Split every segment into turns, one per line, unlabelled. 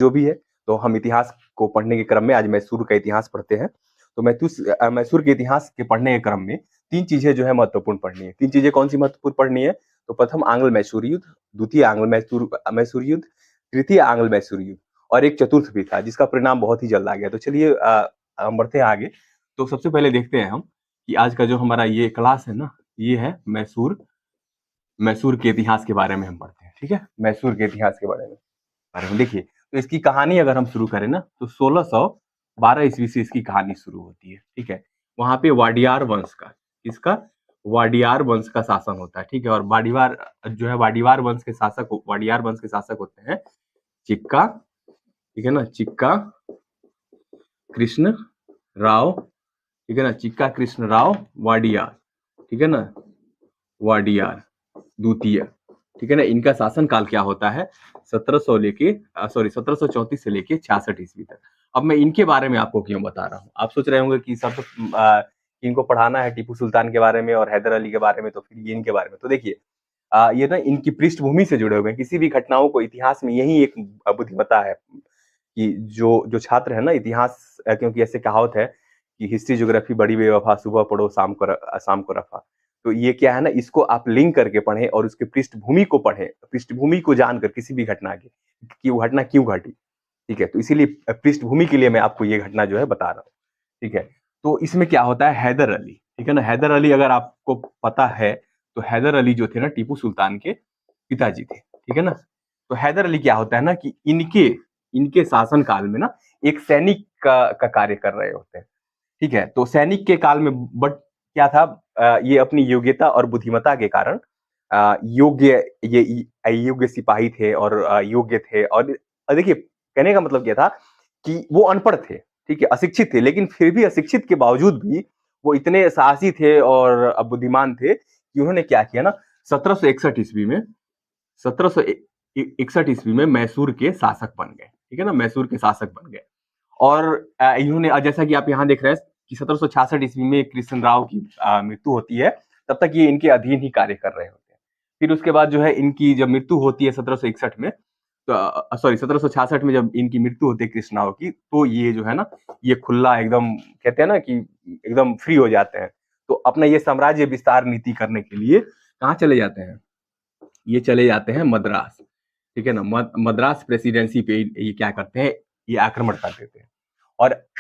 जो भी है, तो हम इतिहास को पढ़ने के क्रम में आज मैसूर का इतिहास पढ़ते हैं। तो मैसूर के इतिहास के पढ़ने के क्रम में 3 चीजें जो है महत्वपूर्ण पढ़नी है। 3 चीजें कौन सी महत्वपूर्ण पढ़नी है? तो प्रथम आंग्ल मैसूर युद्ध, द्वितीय आंग्ल मैसूर युद्ध, तृतीय आंग्ल मैसूर युद्ध, और एक चतुर्थ भी था जिसका परिणाम बहुत ही जल्द आ गया। तो चलिए हम बढ़ते हैं आगे। तो सबसे पहले देखते हैं हम कि आज का जो हमारा ये क्लास है ना, ये है मैसूर के इतिहास के बारे में हम पढ़ते हैं। ठीक है, मैसूर के इतिहास के बारे में देखिए। तो इसकी कहानी अगर हम शुरू करें ना, तो 1612 ईस्वी से इसकी कहानी शुरू होती है। ठीक है, वहां पे वाडियार वंश का, इसका वाडियार वंश का शासन होता है। ठीक है, और वाडियार जो है, वाडियार वंश के शासक होते हैं चिक्का, ठीक है ना, चिक्का कृष्ण राव, ठीक है ना, चिक्का कृष्ण राव वाडियार, ठीक है ना, वाडियार द्वितीय। ठीक है ना, इनका शासन काल क्या होता है? 1734 से लेके 66 ईस्वी तक। अब मैं इनके बारे में आपको क्यों बता रहा हूँ? आप सोच रहे होंगे कि सब इनको पढ़ाना है टीपू सुल्तान के बारे में और हैदर अली के बारे में, तो फिर ये इनके बारे में। तो देखिए, ये ना इनकी पृष्ठभूमि से जुड़े हुए हैं। किसी भी घटनाओं को इतिहास में यही एक बुद्धिमत्ता है कि जो छात्र है ना इतिहास, क्योंकि ऐसे कहावत है कि हिस्ट्री ज्योग्राफी बड़ी बेवफा, सुबह पढ़ो शाम को रफा। तो ये क्या है ना, इसको आप लिंक करके पढ़ें और उसके पृष्ठभूमि को पढ़ें, पृष्ठभूमि को जानकर किसी भी घटना की कि वो घटना क्यों घटी। ठीक है, तो इसीलिए पृष्ठभूमि के लिए मैं आपको ये घटना जो है बता रहा हूँ। ठीक है, तो इसमें क्या होता है, हैदर अली, ठीक है ना, हैदर अली अगर आपको पता है तो हैदर अली जो थे ना टीपू सुल्तान के पिताजी थे। ठीक है ना, तो हैदर अली क्या होता है ना कि इनके शासन काल में ना एक सैनिक का कार्य कर रहे होते हैं। ठीक है, तो सैनिक के काल में बट क्या था, ये अपनी योग्यता और बुद्धिमत्ता के कारण योग्य सिपाही थे और योग्य थे। और देखिए, कहने का मतलब क्या था कि वो अनपढ़ थे, ठीक है, अशिक्षित थे, लेकिन फिर भी अशिक्षित के बावजूद भी वो इतने साहसी थे और बुद्धिमान थे कि उन्होंने क्या किया ना, 1761 ईस्वी में मैसूर के शासक बन गए। ठीक है ना, मैसूर के शासक बन गए। और इन्होंने, जैसा कि आप यहाँ देख रहे हैं कि 1766 ईस्वी में कृष्ण राव की मृत्यु होती है, तब तक ये इनके अधीन ही कार्य कर रहे होते हैं। फिर उसके बाद जो है इनकी जब मृत्यु होती है 1761 में, तो सॉरी 1766 में जब इनकी मृत्यु होती है कृष्ण राव की, तो ये जो है ना, ये खुला एकदम, कहते हैं ना कि एकदम फ्री हो जाते हैं। तो अपना ये साम्राज्य विस्तार नीति करने के लिए कहाँ चले जाते हैं? ये चले जाते हैं मद्रास। ठीक है ना, मद्रास प्रेसिडेंसी पे ये क्या करते हैं, ये आक्रमण कर देते हैं।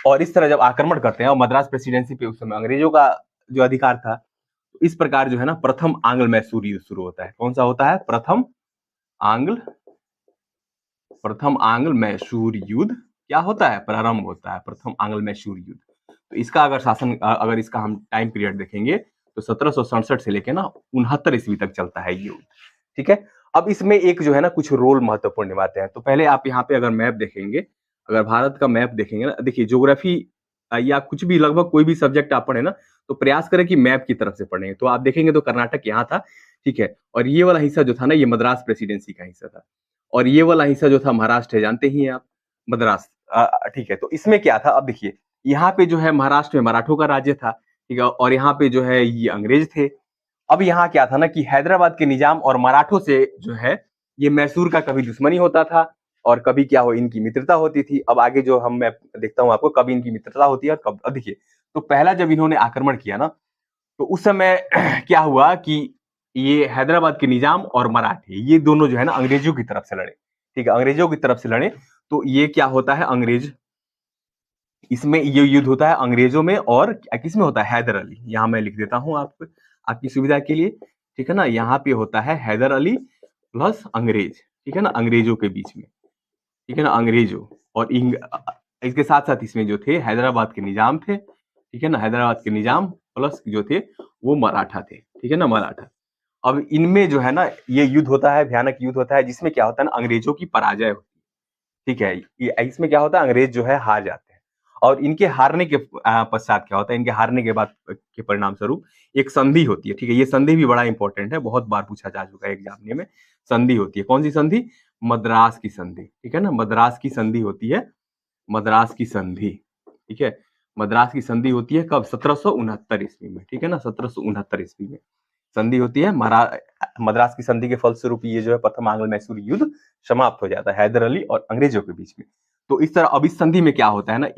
और इस तरह जब आक्रमण करते हैं, और मद्रास प्रेसिडेंसी पे उस समय अंग्रेजों का जो अधिकार था, तो इस प्रकार जो है ना प्रथम आंग्ल मैसूर युद्ध शुरू होता है। कौन सा होता है? प्रथम आंग्ल मैसूर युद्ध क्या होता है? प्रारंभ होता है प्रथम आंग्ल मैसूर युद्ध। तो इसका अगर इसका हम टाइम पीरियड देखेंगे तो 1767 से लेके ना 69 ईस्वी तक चलता है ये युद्ध। ठीक है, अब इसमें एक जो है ना कुछ रोल महत्वपूर्ण निभाते हैं। तो पहले आप यहाँ पे अगर मैप देखेंगे, अगर भारत का मैप देखेंगे ना, देखिए ज्योग्राफी या कुछ भी, लगभग कोई भी सब्जेक्ट आप पढ़े ना, तो प्रयास करें कि मैप की तरफ से पढ़ेंगे। तो आप देखेंगे तो कर्नाटक यहाँ था, ठीक है, और ये वाला हिस्सा जो था ना, ये मद्रास प्रेसिडेंसी का हिस्सा था। और ये वाला हिस्सा जो था महाराष्ट्र है, जानते ही हैं आप, मद्रास। ठीक है, तो इसमें क्या था, अब देखिए यहाँ पे जो है महाराष्ट्र में मराठों का राज्य था, ठीक है, और यहाँ पे जो है ये अंग्रेज थे। अब यहाँ क्या था ना कि हैदराबाद के निजाम और मराठों से जो है ये मैसूर का कभी दुश्मनी होता था और कभी क्या हो इनकी मित्रता होती थी। अब आगे जो मैं देखता हूँ आपको, कभी इनकी मित्रता होती है और कब। अब देखिए, तो पहला जब इन्होंने आक्रमण किया ना, तो उस समय क्या हुआ कि ये हैदराबाद के निजाम और मराठे, ये दोनों जो है ना अंग्रेजों की तरफ से लड़े। ठीक है, अंग्रेजों की तरफ से लड़े। तो ये क्या होता है, अंग्रेज, इसमें ये युद्ध होता है अंग्रेजों में और किसमें होता है? हैदर अली। यहाँ मैं लिख देता हूँ आपको, आपकी सुविधा के लिए। ठीक है ना, यहाँ पे होता है हैदर अली प्लस अंग्रेज। ठीक है ना, अंग्रेजों के बीच में, ठीक है ना, अंग्रेजों और इसके साथ साथ इसमें जो थे हैदराबाद के निजाम थे। ठीक है ना, हैदराबाद के निजाम प्लस जो थे वो मराठा थे। ठीक है ना, मराठा। अब इनमें जो है ना ये युद्ध होता है, भयानक युद्ध होता है, जिसमें क्या होता है ना, अंग्रेजों की पराजय होती है। ठीक है, इसमें क्या होता है, अंग्रेज जो है हार जाते हैं। और इनके हारने के पश्चात क्या होता है, इनके हारने के बाद के परिणाम स्वरूप एक संधि होती है। ठीक है, ये संधि भी बड़ा इंपॉर्टेंट है, बहुत बार पूछा जा चुका है एग्जाम में। संधि होती है, कौन सी संधि? मद्रास की संधि। ठीक है ना, मद्रास की संधि होती है, मद्रास की संधि। ठीक है, मद्रास की संधि होती है कब? 1769 ईस्वी में। ठीक है ना, 1769 ईस्वी में। संधि होती है मद्रास की संधि के फलस्वरूप ये जो है प्रथम आंग्ल मैसूर युद्ध समाप्त हो जाता है हैदर अली और अंग्रेजों के बीच में। तो इस तरह अब इस संधि में क्या होता है ना,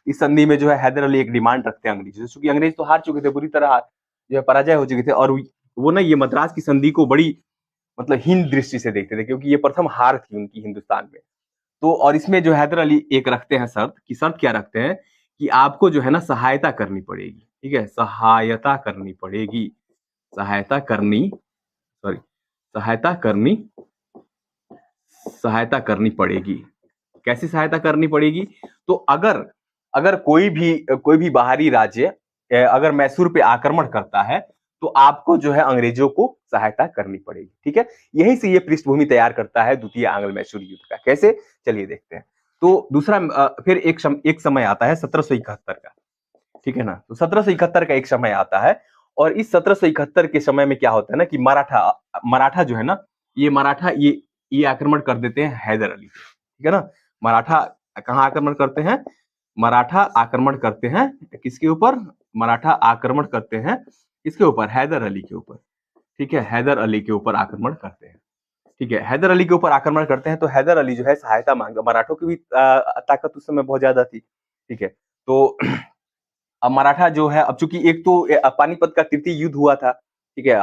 इस संधि में जो है हैदर अली एक डिमांड रखते हैं अंग्रेजों से, क्योंकि अंग्रेज तो हार चुके थे, बुरी तरह जो है पराजय हो चुके थे, और वो ना ये मद्रास की संधि को बड़ी मतलब हीन दृष्टि से देखते थे, क्योंकि ये प्रथम हार थी उनकी हिंदुस्तान में। तो और इसमें जो हैदर अली एक रखते हैं शर्त, कि शर्त क्या रखते हैं कि आपको जो है ना सहायता करनी पड़ेगी, ठीक है, सहायता करनी पड़ेगी, सहायता करनी सॉरी सहायता करनी सहायता करनी पड़ेगी। कैसी सहायता करनी पड़ेगी? तो अगर अगर कोई भी बाहरी राज्य अगर मैसूर पे आक्रमण करता है तो आपको जो है अंग्रेजों को सहायता करनी पड़ेगी, ठीक है। यही से ये पृष्ठभूमि तैयार करता है द्वितीय आंग्ल मैसूर युद्ध का। कैसे, चलिए देखते हैं। तो दूसरा फिर एक समय आता है 1771 का, ठीक है ना। तो 1771 का एक समय आता है, और इस 1771 के समय में क्या होता है ना कि मराठा जो है ना, ये आक्रमण कर देते हैं हैदर अली पे, ठीक है ना। मराठा कहाँ आक्रमण करते हैं? मराठा आक्रमण करते हैं किसके ऊपर? मराठा आक्रमण करते हैं किसके ऊपर? हैदर अली के ऊपर, ठीक है। हैदर अली के ऊपर आक्रमण करते हैं, ठीक है। हैदर अली के ऊपर आक्रमण करते हैं तो हैदर अली जो है सहायता मांगा। मराठों की भी ताकत उस समय बहुत ज्यादा थी, ठीक है। तो अब मराठा जो है, अब चूंकि एक तो पानीपत का तृतीय युद्ध हुआ था, ठीक है।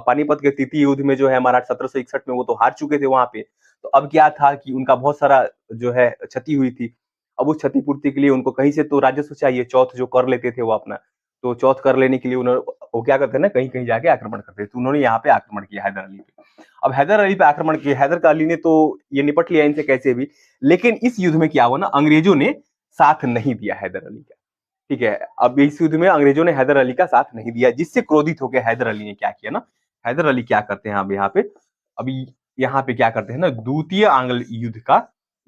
पानीपत के तृतीय युद्ध में जो है मराठा 1761 में वो तो हार चुके थे वहां पे। तो अब क्या था कि उनका बहुत सारा जो है क्षति हुई थी। अब उस क्षतिपूर्ति के लिए उनको कहीं से तो राजस्व चाहिए, चौथ जो कर लेते थे वो अपना। तो चौथ कर लेने के लिए उन्होंने वो क्या करते हैं ना, कहीं कहीं जाके आक्रमण करते थे। तो उन्होंने यहाँ पे आक्रमण किया हैदर अली पे। अब हैदर अली पे आक्रमण किया, हैदर अली ने तो ये निपट लिया इनसे कैसे भी। लेकिन इस युद्ध में क्या हुआ ना, अंग्रेजों ने साथ नहीं दिया हैदर अली का, ठीक है। अब इस युद्ध में अंग्रेजों ने हैदर अली का साथ नहीं दिया, जिससे क्रोधित होकर हैदर अली ने क्या किया ना, हैदर अली क्या करते हैं अब यहाँ पे, अभी यहाँ पे क्या करते हैं ना, द्वितीय आंग्ल युद्ध का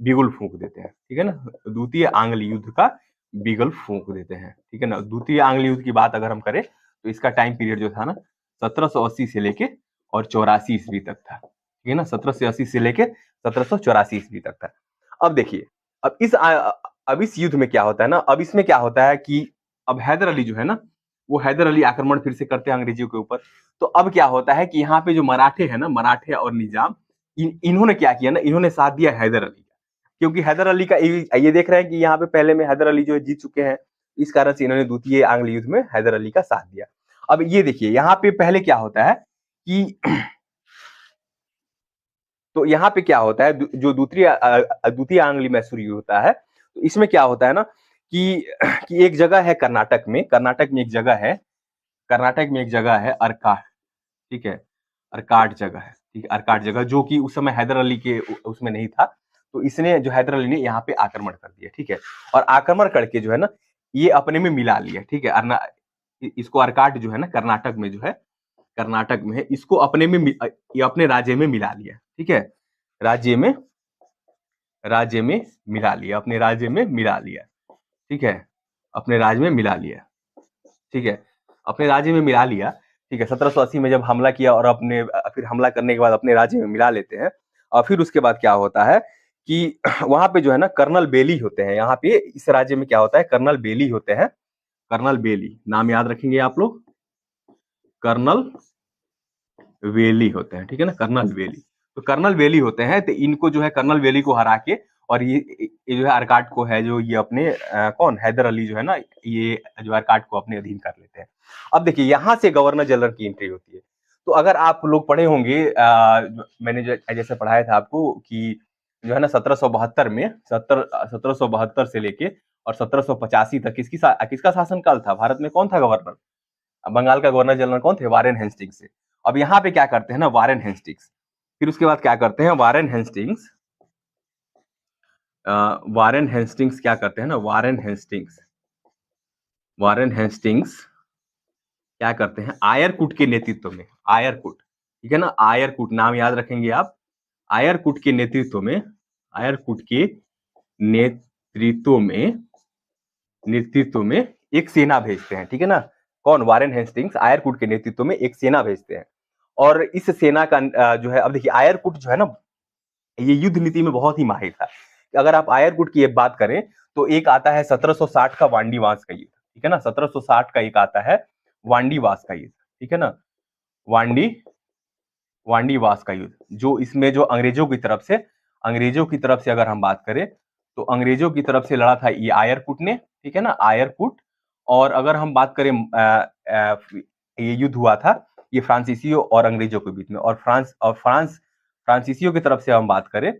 बिगुल फूंक देते हैं, ठीक है ना। द्वितीय आंग्ल युद्ध का बिगुल फूंक देते हैं, ठीक है ना। द्वितीय आंग्ल युद्ध की बात अगर हम करें तो इसका टाइम पीरियड जो था ना 1780 से लेके और 84 ईस्वी तक था, ठीक है ना। 1780 से लेके 1784 ईस्वी तक था। अब देखिए, अब इस युद्ध में क्या होता है ना, अब इसमें क्या होता है कि अब हैदर अली जो है ना, वो हैदर अली आक्रमण फिर से करते हैं अंग्रेजियों के ऊपर। तो अब क्या होता है कि यहाँ पे जो मराठे हैं ना, मराठे और निजाम, इन्होंने क्या किया ना, इन्होंने साथ दिया हैदर अली का, क्योंकि हैदर अली का ये देख रहे हैं कि यहाँ पे पहले में हैदर अली जो है जीत चुके हैं, इस कारण से इन्होंने द्वितीय आंग्ल युद्ध में हैदर अली का साथ दिया। अब ये देखिए यहाँ पे पहले क्या होता है कि तो यहाँ पे क्या होता है, जो द्वितीय आंग्ल मैसूर युद्ध होता है, तो इसमें क्या होता है ना कि एक जगह है कर्नाटक में एक जगह है अर्काट, ठीक है। अर्काट जगह है, ठीक है, अर्काट जगह, जो कि उस समय हैदर अली के उसमें नहीं था। तो इसने जो हैदर अली ने यहाँ पे आक्रमण कर दिया, ठीक है। और आक्रमण करके जो है ना, ये अपने में मिला लिया, ठीक है। इसको अर्काट जो है ना कर्नाटक में जो है, कर्नाटक में है, इसको ये अपने राज्य में मिला लिया, ठीक है। राज्य में मिला लिया, अपने राज्य में मिला लिया, ठीक है। अपने राज्य में मिला लिया, ठीक है। अपने राज्य में मिला लिया, ठीक है। 1780 में जब हमला किया और फिर हमला करने के बाद अपने राज्य में मिला लेते हैं। और फिर उसके बाद क्या होता है कि वहां पे जो है ना कर्नल बेली होते हैं। यहाँ पे इस राज्य में क्या होता है, कर्नल बेली होते हैं। कर्नल बेली नाम याद रखेंगे आप लोग, कर्नल वेली होते हैं, ठीक है ना, कर्नल वेली। तो कर्नल वेली होते हैं, तो इनको जो है कर्नल वेली को हरा के, और ये जो है अर्काट को है जो ये अपने कौन हैदर अली जो है ना, ये जो अर्काट को अपने अधीन कर लेते हैं। अब देखिए यहाँ से गवर्नर जनरल की एंट्री होती है। तो अगर आप लोग पढ़े होंगे, मैंने जैसे पढ़ाया था आपको कि जो है ना 1772 से लेके और 1785 तक किसका शासनकाल था भारत में? कौन था गवर्नर? बंगाल का गवर्नर जनरल कौन थे? वारेन हेस्टिंग्स से। अब यहाँ पे क्या करते हैं ना, वारेन हेस्टिंग्स, फिर उसके बाद क्या करते हैं वारेन हेस्टिंग्स क्या करते हैं ना, वारेन हेस्टिंग्स क्या करते हैं, आयरकुट के नेतृत्व में, आयरकुट, ठीक है ना, आयरकुट नाम याद रखेंगे आप। आयरकुट के नेतृत्व में एक सेना भेजते हैं, ठीक है ना। कौन? वारेन हेस्टिंग्स आयरकुट के नेतृत्व में एक सेना भेजते हैं। और इस सेना का जो है, अब देखिए आयरकुट जो है ना, ये युद्ध नीति में बहुत ही माहिर था। अगर आप आयरकुट की बात करें तो एक आता है 1760 का वांडीवास का युद्ध, ठीक है ना। 1760 का एक आता है वांडीवास का युद्ध, ठीक है ना, वांडी वांडीवास का युद्ध, जो इसमें जो अंग्रेजों की तरफ से अगर हम बात करें तो अंग्रेजों की तरफ से लड़ा था ये आयरकुट ने, ठीक है ना, आयरकुट। और अगर हम बात करें ये युद्ध हुआ था ये फ्रांसीसियों और अंग्रेजों के बीच में, और फ्रांसीसियों की तरफ से हम बात करें,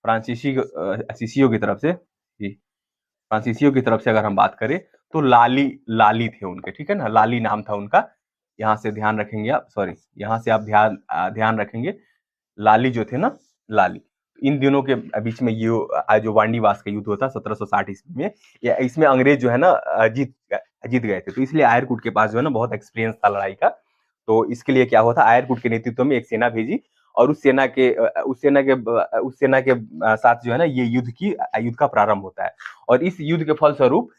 फ्रांसीसियों की तरफ से, फ्रांसीसियों की तरफ से अगर हम बात करें तो लाली लाली थे उनके, ठीक है ना, लाली नाम था उनका। यहाँ से ध्यान रखेंगे आप, सॉरी, यहाँ से आप ध्यान रखेंगे, लाली जो थे ना, लाली। इन दिनों के बीच में ये जो वांडीवास का युद्ध होता 1760 ईस्वी में, इसमें अंग्रेज जो है ना जीत गए थे। तो इसलिए आयरकुट के पास जो है ना बहुत एक्सपीरियंस था लड़ाई का। तो इसके लिए क्या हुआ था, आयरकुट के नेतृत्व में एक सेना भेजी, और उस सेना के साथ जो है ना ये युद्ध का प्रारंभ होता है। और इस युद्ध के फलस्वरूप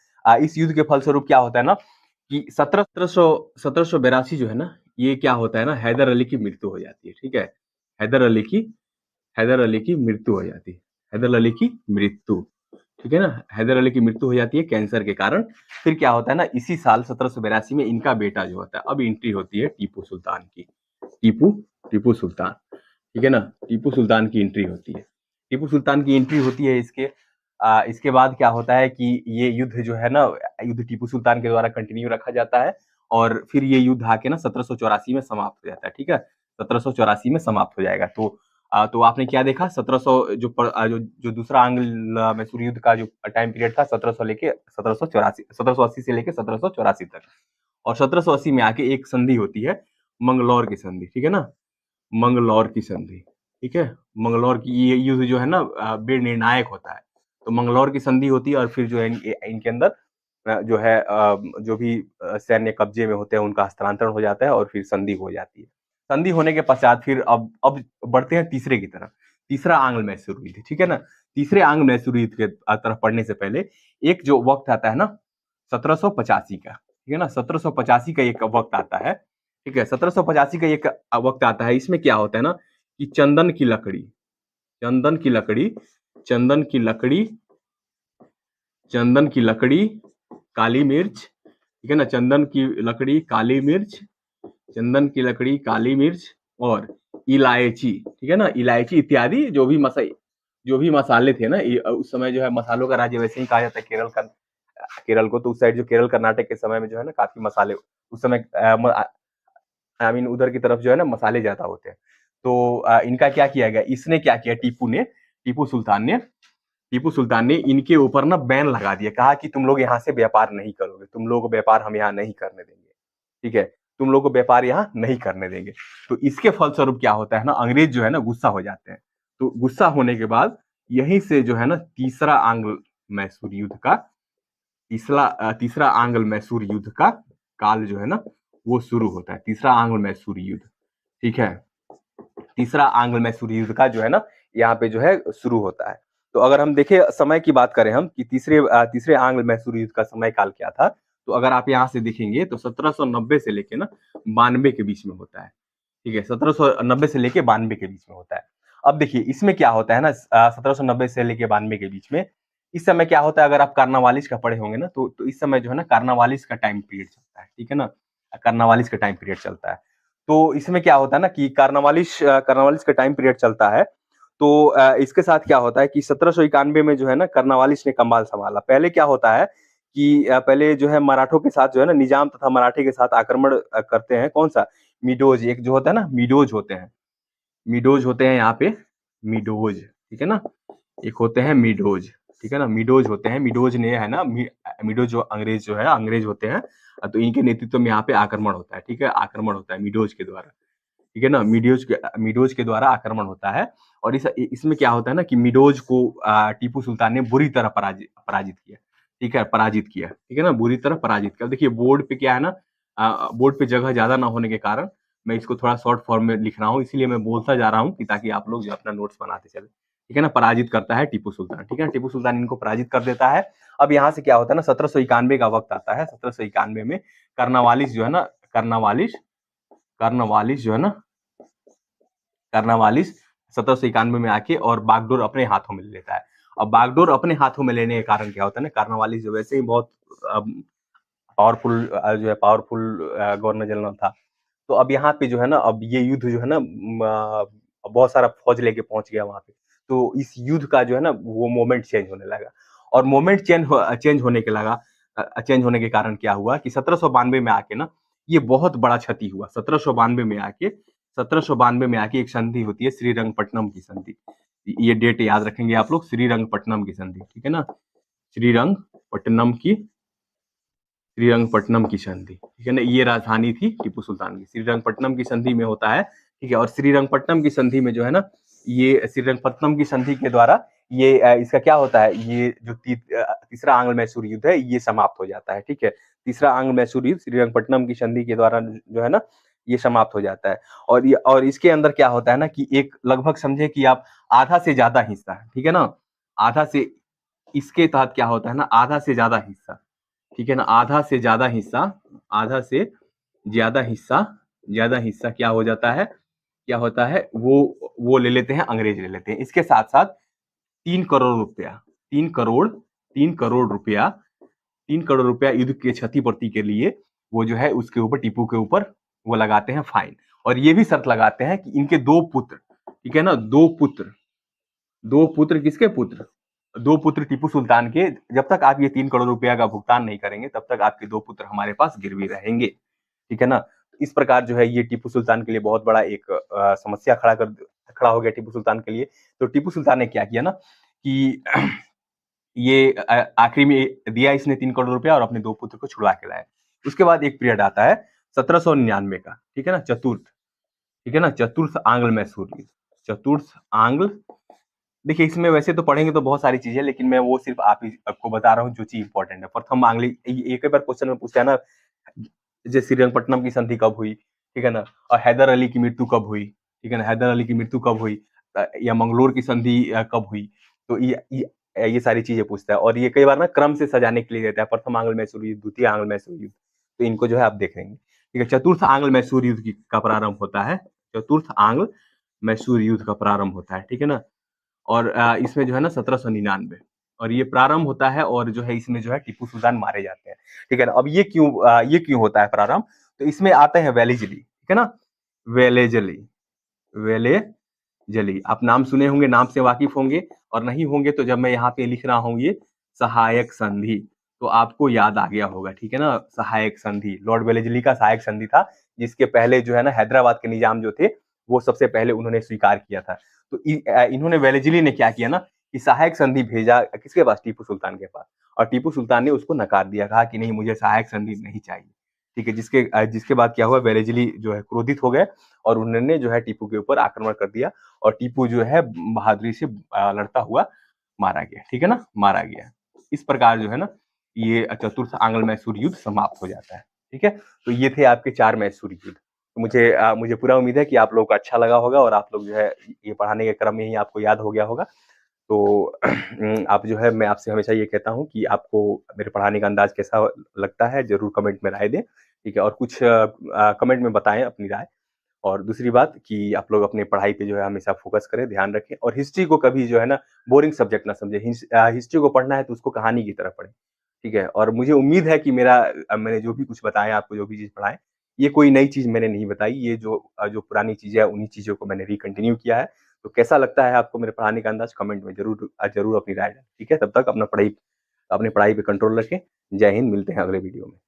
क्या होता है ना कि 1782 जो है ना, ये क्या होता है ना, हैदर अली की मृत्यु हो जाती है, ठीक है, हैदर अली की मृत्यु हो जाती है, हैदर अली की मृत्यु, ठीक है ना, हैदर अली की मृत्यु हो जाती है कैंसर के कारण। फिर क्या होता है ना, इसी साल 1782 में इनका बेटा जो होता है, अब एंट्री होती है टीपू सुल्तान की, टीपू सुल्तान, ठीक है ना, टीपू सुल्तान की एंट्री होती है, टीपू सुल्तान की एंट्री होती है। इसके बाद क्या होता है कि ये युद्ध जो है ना, युद्ध टीपू सुल्तान के द्वारा कंटिन्यू रखा जाता है, और फिर ये युद्ध आके ना 1784 में समाप्त हो जाता है, ठीक है, 1784 में समाप्त हो जाएगा। तो आपने क्या देखा, 1700 जो दूसरा आंग्ल मैसूर युद्ध का जो टाइम पीरियड था 1780 से लेके 1784 तक, और 1780 में आके एक संधि होती है, मंगलौर की संधि, ठीक है ना, मंगलौर की संधि, ठीक है, मंगलौर की ये युद्ध जो है ना बेहद निर्णायक होता है। तो मंगलौर की संधि होती है, और फिर जो है इनके अंदर जो है जो भी सैन्य कब्जे में होते हैं उनका हस्तांतरण हो जाता है, और फिर संधि हो जाती है। संधि होने के पश्चात फिर अब बढ़ते हैं तीसरे की तरफ, तीसरा आंग्ल मैसूर युद्ध, ठीक है ना। तीसरे आंग्ल मैसूर युद्ध के तरफ पढ़ने से पहले एक जो वक्त आता है ना 1785 का, ठीक है ना, 1785 का एक वक्त आता है, ठीक है, 1785 का एक वक्त आता है। इसमें क्या होता है ना कि चंदन की लकड़ी, चंदन की लकड़ी, चंदन की लकड़ी, चंदन की लकड़ी, काली मिर्च, ठीक है ना, चंदन की लकड़ी, काली मिर्च, चंदन की लकड़ी, काली मिर्च और इलायची, ठीक है ना, इलायची इत्यादि जो भी मसाले थे ना, उस समय जो है मसालों का राज्य वैसे ही कहा जाता है केरल को। तो उस साइड जो केरल कर्नाटक के समय में जो है ना काफी मसाले उस समय आई मीन उधर की तरफ जो है ना मसाले ज्यादा होते हैं। तो इनका क्या किया गया, इसने क्या किया, टीपू सुल्तान ने इनके ऊपर ना बैन लगा दिया, कहा कि तुम लोग यहाँ से व्यापार नहीं करोगे, तुम लोग को व्यापार हम यहाँ नहीं करने देंगे, ठीक है, तुम लोग को व्यापार यहाँ नहीं करने देंगे। तो इसके फलस्वरूप क्या होता है ना, अंग्रेज जो है ना गुस्सा हो जाते हैं। तो गुस्सा होने के बाद यहीं से जो है ना तीसरा आंग्ल मैसूर युद्ध का काल जो है ना वो शुरू होता है, तीसरा आंग्ल मैसूर युद्ध, ठीक है, तीसरा आंग्ल मैसूर युद्ध का जो है ना यहाँ पे जो है शुरू होता है। तो अगर हम देखें समय की बात करें हम कि तीसरे आंग्ल मैसूर युद्ध का समय काल क्या था, तो अगर आप यहाँ से देखेंगे तो 1790 से लेके ना 92 के बीच में होता है, ठीक है, 1790 से लेके 92 के बीच में होता है। अब देखिए इसमें क्या होता है ना 1790 से लेके 92 के बीच में, इस समय क्या होता है, अगर आप कार्नावालिस का पढ़े होंगे ना तो इस समय जो है ना कार्नावालिस का टाइम पीरियड चलता है, ठीक है ना, कार्नावालिस का टाइम पीरियड चलता है। तो इसमें क्या होता है ना कि कार्नावालिस का टाइम पीरियड चलता है। तो इसके साथ क्या होता है कि 1791 में जो है ना कार्नावालिस ने कमाल संभाला। पहले क्या होता है कि पहले जो है मराठों के साथ जो है ना निजाम तथा मराठे के साथ आक्रमण करते हैं, कौन सा, मिडोज, एक जो होता है ना मिडोज होते हैं यहाँ पे, मिडोज, ठीक है ना, एक होते हैं मिडोज, ठीक है ना, मिडोज होते हैं, मिडोज ने है ना मिडोज जो अंग्रेज होते हैं, तो इनके नेतृत्व में यहाँ पे आक्रमण होता है, ठीक है, आक्रमण होता है मिडोज के द्वारा, ठीक है ना, मिडोज के द्वारा आक्रमण होता है। और इसमें क्या होता है ना कि मिडोज को टीपू सुल्तान ने बुरी तरह पराजित किया, ठीक है, ठीक है ना, बुरी तरह पराजित किया। देखिए बोर्ड पे क्या है ना, बोर्ड पे जगह ज्यादा ना होने के कारण मैं इसको थोड़ा शॉर्ट फॉर्म में लिख रहा हूँ, इसलिए मैं बोलता जा रहा हूँ कि ताकि आप लोग जो अपना नोट्स बनाते चले, ठीक है ना, पराजित करता है टीपू सुल्तान, ठीक है, टीपू सुल्तान इनको पराजित कर देता है। अब यहाँ से क्या होता है ना 1791 का वक्त आता है, 1791 में कार्नावालिस जो है ना कार्नावालिस 1791 में आके और बागडोर अपने हाथों में ले लेता है। अब बागडोर अपने हाथों में लेने के कारण क्या होता है ना, कार्नावालिस जो वैसे ही बहुत पावरफुल गवर्नर जनरल था, तो अब यहाँ पे जो है ना, अब ये युद्ध जो है ना, बहुत सारा फौज लेके पहुंच गया वहां पे। तो इस युद्ध का जो है ना, वो मोमेंट चेंज होने लगा। और मोमेंट चेंज होने के कारण क्या हुआ कि 1792 में आके ना, ये बहुत बड़ा क्षति हुआ। 1792 में आके एक संधि होती है, श्रीरंगपट्टनम की संधि। ये डेट याद रखेंगे आप लोग, श्रीरंगपट्टनम की संधि, ठीक है ना। श्रीरंगपट्टनम की श्रीरंगपट्टनम की संधि, ठीक है ना। ये राजधानी थी टीपू सुल्तान की। श्रीरंगपट्टनम की संधि में होता है, ठीक है। और श्रीरंगपट्टनम की संधि में जो है ना, ये श्रीरंगपट्टनम की संधि के द्वारा ये इसका क्या होता है, ये जो तीसरा आंग्ल मैसूर युद्ध है, ये समाप्त हो जाता है, ठीक है। तीसरा आंग्ल मैसूर युद्ध श्रीरंगपट्टनम की संधि के द्वारा जो है ना, ये समाप्त हो जाता है। और इसके अंदर क्या होता है ना, कि एक लगभग समझे कि आप आधा से ज्यादा हिस्सा, ठीक है ना, आधा से, इसके तहत क्या होता है ना, आधा से ज्यादा हिस्सा, ठीक है ना, आधा से ज्यादा हिस्सा, आधा से ज्यादा हिस्सा क्या हो जाता है, क्या होता है, वो ले लेते हैं, अंग्रेज ले लेते हैं। इसके साथ साथ 3 करोड़ रुपया, 3 करोड़ रुपया युद्ध के क्षतिपूर्ति के लिए वो जो है उसके ऊपर, टीपू के ऊपर वो लगाते हैं फाइन। और ये भी शर्त लगाते हैं कि इनके 2 पुत्र, ठीक है ना, 2 पुत्र किसके पुत्र, 2 पुत्र टीपू सुल्तान के, जब तक आप ये 3 करोड़ रुपया का भुगतान नहीं करेंगे, तब तक आपके 2 पुत्र हमारे पास गिरवी रहेंगे, ठीक है ना। इस प्रकार जो है ये टीपू सुल्तान के लिए बहुत बड़ा एक समस्या खड़ा हो गया टीपू सुल्तान के लिए। तो टीपू सुल्तान ने क्या किया ना, कि ये आखिरी में दिया इसने 3 करोड़ रुपया और अपने 2 पुत्र को छुड़वा के लाए। उसके बाद एक पीरियड आता है 1799 का, ठीक है ना, चतुर्थ आंग्ल मैसूर युद्ध, चतुर्थ आंग्ल। देखिए इसमें वैसे तो पढ़ेंगे तो बहुत सारी चीजें, लेकिन मैं वो सिर्फ आपको बता रहा हूँ जो चीज इंपॉर्टेंट है। प्रथम आंग्ल, एक बार क्वेश्चन में पूछता है ना, जैसे श्रीरंगपट्टनम की संधि कब हुई, ठीक है ना, और हैदर अली की मृत्यु कब हुई, ठीक है ना, हैदर अली की मृत्यु कब हुई, या मंगलोर की संधि कब हुई। तो ये सारी चीजें पूछता है। और ये कई बार ना क्रम से सजाने के लिए देता है, प्रथम आंग्ल मैसूर युद्ध, द्वितीय आंग्ल मैसूर युद्ध। तो इनको जो है आप देख लेंगे, ठीक है। चतुर्थ आंग्ल मैसूर युद्ध का प्रारंभ होता है, चतुर्थ आंग्ल मैसूर युद्ध का प्रारंभ होता है, ठीक है ना। और इसमें जो है ना 1799, और ये प्रारंभ होता है, और जो है इसमें जो है टीपू सुल्तान मारे जाते हैं, ठीक है ना। अब ये क्यों होता है प्रारंभ, तो इसमें आते हैं वेलेजली, ठीक है ना, वेलेजली, वेलेजली। आप नाम सुने होंगे, नाम से वाकिफ होंगे, और नहीं होंगे तो जब मैं यहाँ पे लिख रहा हूँ ये सहायक संधि, तो आपको याद आ गया होगा, ठीक है ना। सहायक संधि लॉर्ड वेलेजली का सहायक संधि था, जिसके पहले जो है ना हैदराबाद के निजाम जो थे, वो सबसे पहले उन्होंने स्वीकार किया था। तो इन्होंने, वेलेजली ने क्या किया ना, कि सहायक संधि भेजा किसके पास, टीपू सुल्तान के पास। और टीपू सुल्तान ने उसको नकार दिया, कहा कि नहीं, मुझे सहायक संधि नहीं चाहिए, ठीक है। जिसके बाद क्या हुआ, वेलेजली जो है क्रोधित हो गए, और उन्होंने जो है टीपू के ऊपर आक्रमण कर दिया, और टीपू जो है बहादुरी से लड़ता हुआ मारा गया, ठीक है ना, मारा गया। इस प्रकार जो है ना, ये चतुर्थ आंग्ल मैसूर युद्ध समाप्त हो जाता है, ठीक है। तो ये थे आपके 4 मैसूर युद्ध। तो मुझे पूरा उम्मीद है कि आप लोगों को अच्छा लगा होगा, और आप लोग जो है ये पढ़ाने के क्रम में ही आपको याद हो गया होगा। तो आप जो है, मैं आपसे हमेशा ये कहता हूँ कि आपको मेरे पढ़ाने का अंदाज कैसा लगता है, जरूर कमेंट में राय दें, ठीक है। और कुछ कमेंट में बताएं अपनी राय। और दूसरी बात कि आप लोग अपनी पढ़ाई पे जो है हमेशा फोकस करें, ध्यान रखें, और हिस्ट्री को कभी जो है ना बोरिंग सब्जेक्ट ना समझे। हिस्ट्री को पढ़ना है तो उसको कहानी की तरह पढ़ें, ठीक है। और मुझे उम्मीद है कि मैंने जो भी कुछ बताया, आपको जो भी चीज पढ़ाए, ये कोई नई चीज मैंने नहीं बताई, ये जो पुरानी चीजें है, उन्हीं चीजों को मैंने रिकंटिन्यू किया है। तो कैसा लगता है आपको मेरे पढ़ाने का अंदाज, कमेंट में जरूर अपनी राय दें, ठीक है। तब तक अपनी पढ़ाई पे कंट्रोल रखें। जय हिंद, मिलते हैं अगले वीडियो में।